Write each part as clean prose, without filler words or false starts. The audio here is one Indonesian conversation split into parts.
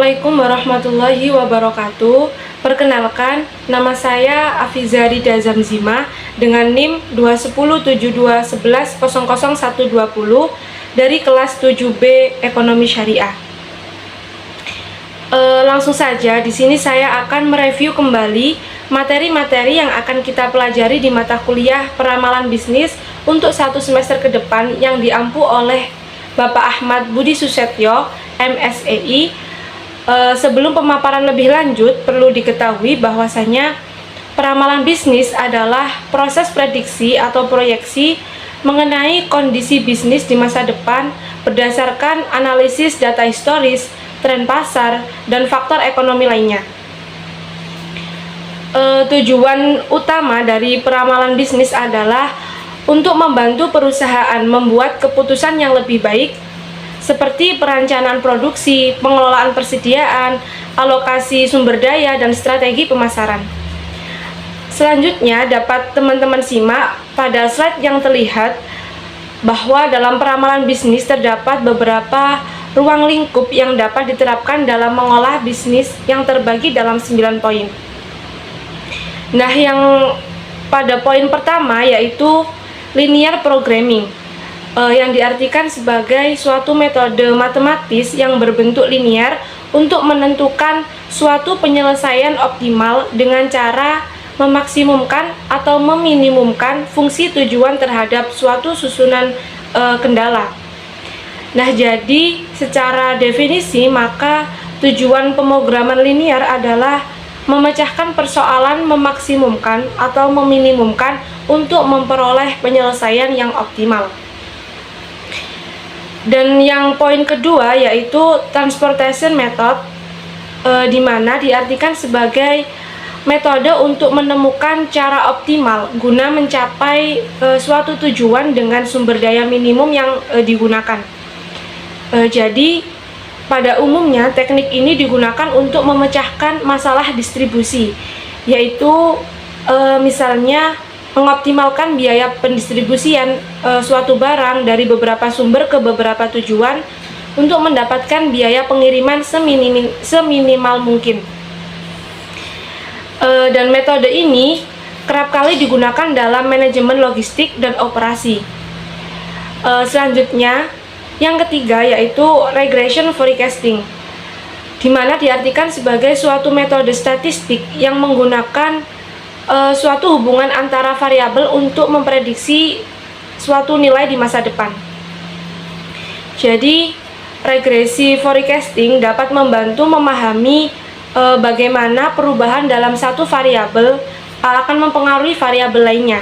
Assalamualaikum warahmatullahi wabarakatuh. Perkenalkan, nama saya Afiza Rida Zamzima dengan NIM 2107211000120 dari kelas 7B Ekonomi Syariah. Langsung saja, di sini saya akan mereview kembali materi-materi yang akan kita pelajari di mata kuliah Peramalan Bisnis untuk 1 semester ke depan yang diampu oleh Bapak Ahmad Budi Susetyo, MSEI. Sebelum pemaparan lebih lanjut, perlu diketahui bahwasanya peramalan bisnis adalah proses prediksi atau proyeksi mengenai kondisi bisnis di masa depan berdasarkan analisis data historis, tren pasar, dan faktor ekonomi lainnya. Tujuan utama dari peramalan bisnis adalah untuk membantu perusahaan membuat keputusan yang lebih baik seperti perencanaan produksi, pengelolaan persediaan, alokasi sumber daya, dan strategi pemasaran. Selanjutnya dapat teman-teman simak pada slide yang terlihat bahwa dalam peramalan bisnis terdapat beberapa ruang lingkup yang dapat diterapkan dalam mengolah bisnis yang terbagi dalam 9 poin. Nah, yang pada poin pertama yaitu linear programming, yang diartikan sebagai suatu metode matematis yang berbentuk linear untuk menentukan suatu penyelesaian optimal dengan cara memaksimumkan atau meminimumkan fungsi tujuan terhadap suatu susunan kendala. Nah, jadi secara definisi maka tujuan pemrograman linear adalah memecahkan persoalan memaksimumkan atau meminimumkan untuk memperoleh penyelesaian yang optimal. Dan yang poin kedua yaitu transportation method, di mana diartikan sebagai metode untuk menemukan cara optimal guna mencapai suatu tujuan dengan sumber daya minimum yang digunakan. Jadi pada umumnya teknik ini digunakan untuk memecahkan masalah distribusi, yaitu misalnya mengoptimalkan biaya pendistribusian suatu barang dari beberapa sumber ke beberapa tujuan untuk mendapatkan biaya pengiriman seminimal mungkin. Dan metode ini kerap kali digunakan dalam manajemen logistik dan operasi. Selanjutnya, yang ketiga yaitu regression forecasting, di mana diartikan sebagai suatu metode statistik yang menggunakan suatu hubungan antara variabel untuk memprediksi suatu nilai di masa depan. Jadi, regresi forecasting dapat membantu memahami bagaimana perubahan dalam satu variabel akan mempengaruhi variabel lainnya,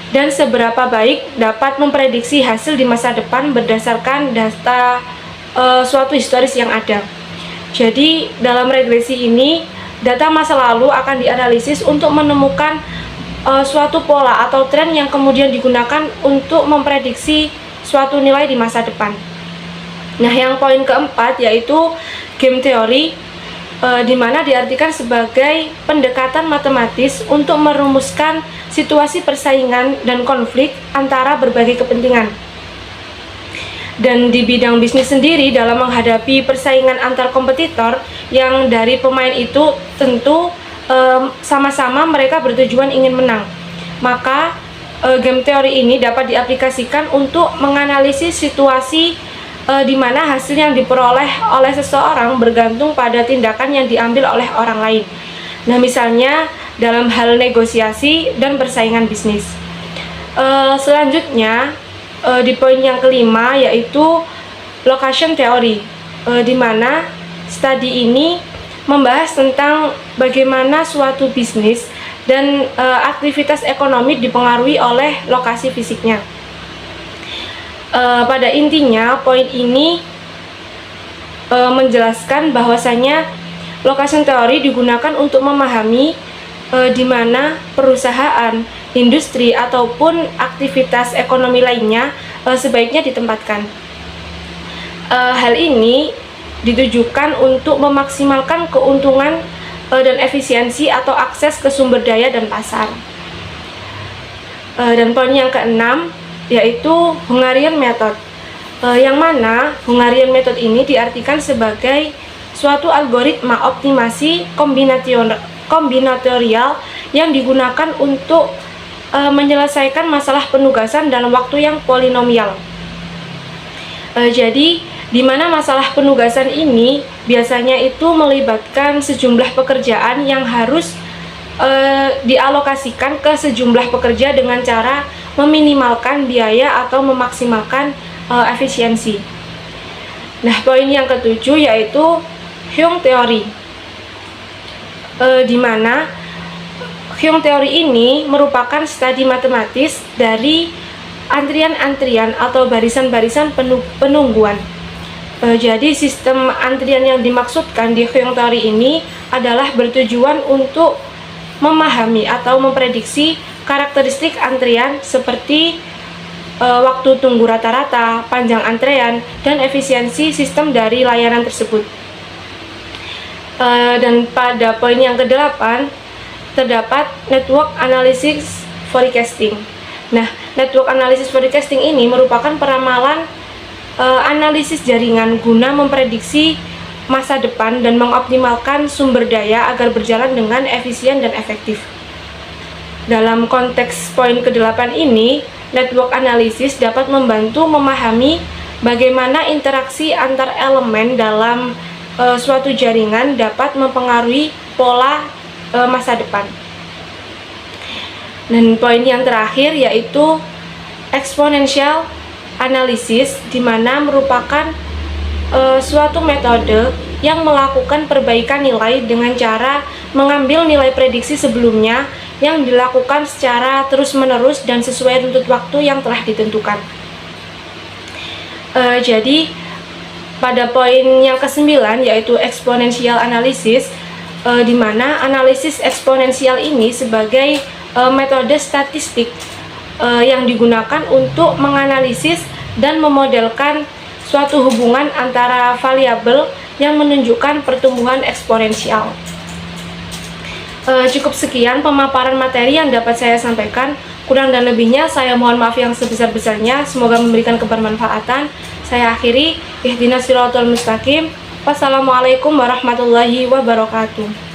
dan seberapa baik dapat memprediksi hasil di masa depan berdasarkan data suatu historis yang ada. Jadi, dalam regresi ini data masa lalu akan dianalisis untuk menemukan suatu pola atau tren yang kemudian digunakan untuk memprediksi suatu nilai di masa depan. Nah, yang poin keempat yaitu game theory, di mana diartikan sebagai pendekatan matematis untuk merumuskan situasi persaingan dan konflik antara berbagai kepentingan. Dan di bidang bisnis sendiri, dalam menghadapi persaingan antar kompetitor yang dari pemain itu tentu sama-sama mereka bertujuan ingin menang, maka game teori ini dapat diaplikasikan untuk menganalisis situasi di mana hasil yang diperoleh oleh seseorang bergantung pada tindakan yang diambil oleh orang lain. Nah, misalnya dalam hal negosiasi dan persaingan bisnis. Selanjutnya, di poin yang kelima yaitu location theory, di mana studi ini membahas tentang bagaimana suatu bisnis dan aktivitas ekonomi dipengaruhi oleh lokasi fisiknya. Pada intinya poin ini menjelaskan bahwasanya location theory digunakan untuk memahami di mana perusahaan, industri, ataupun aktivitas ekonomi lainnya sebaiknya ditempatkan. Hal ini ditujukan untuk memaksimalkan keuntungan dan efisiensi atau akses ke sumber daya dan pasar. Dan poin yang keenam yaitu Hungarian Method, yang mana Hungarian Method ini diartikan sebagai suatu algoritma optimasi kombinatorial yang digunakan untuk menyelesaikan masalah penugasan dalam waktu yang polinomial. Jadi, di mana masalah penugasan ini biasanya itu melibatkan sejumlah pekerjaan yang harus dialokasikan ke sejumlah pekerja dengan cara meminimalkan biaya atau memaksimalkan efisiensi. Nah, poin yang ketujuh yaitu Huang teori, di mana Huang teori ini merupakan studi matematis dari antrian-antrian atau barisan-barisan penungguan. Jadi sistem antrian yang dimaksudkan di Huang teori ini adalah bertujuan untuk memahami atau memprediksi karakteristik antrian seperti waktu tunggu rata-rata, panjang antrean, dan efisiensi sistem dari layanan tersebut. Dan pada poin yang ke-8 terdapat network analysis forecasting. Nah, network analysis forecasting ini merupakan peramalan analisis jaringan guna memprediksi masa depan dan mengoptimalkan sumber daya agar berjalan dengan efisien dan efektif. Dalam konteks poin ke-8 ini, network analysis dapat membantu memahami bagaimana interaksi antar elemen dalam suatu jaringan dapat mempengaruhi pola masa depan. Dan poin yang terakhir yaitu exponential analysis, di mana merupakan suatu metode yang melakukan perbaikan nilai dengan cara mengambil nilai prediksi sebelumnya yang dilakukan secara terus-menerus dan sesuai runtut waktu yang telah ditentukan. Jadi pada poin yang ke-9 yaitu exponential analysis, di mana analisis eksponensial ini sebagai metode statistik yang digunakan untuk menganalisis dan memodelkan suatu hubungan antara variabel yang menunjukkan pertumbuhan eksponensial. Cukup sekian pemaparan materi yang dapat saya sampaikan. Kurang dan lebihnya saya mohon maaf yang sebesar-besarnya. Semoga memberikan kebermanfaatan. Saya akhiri. Ihdinas siratal mustaqim. Wassalamualaikum warahmatullahi wabarakatuh.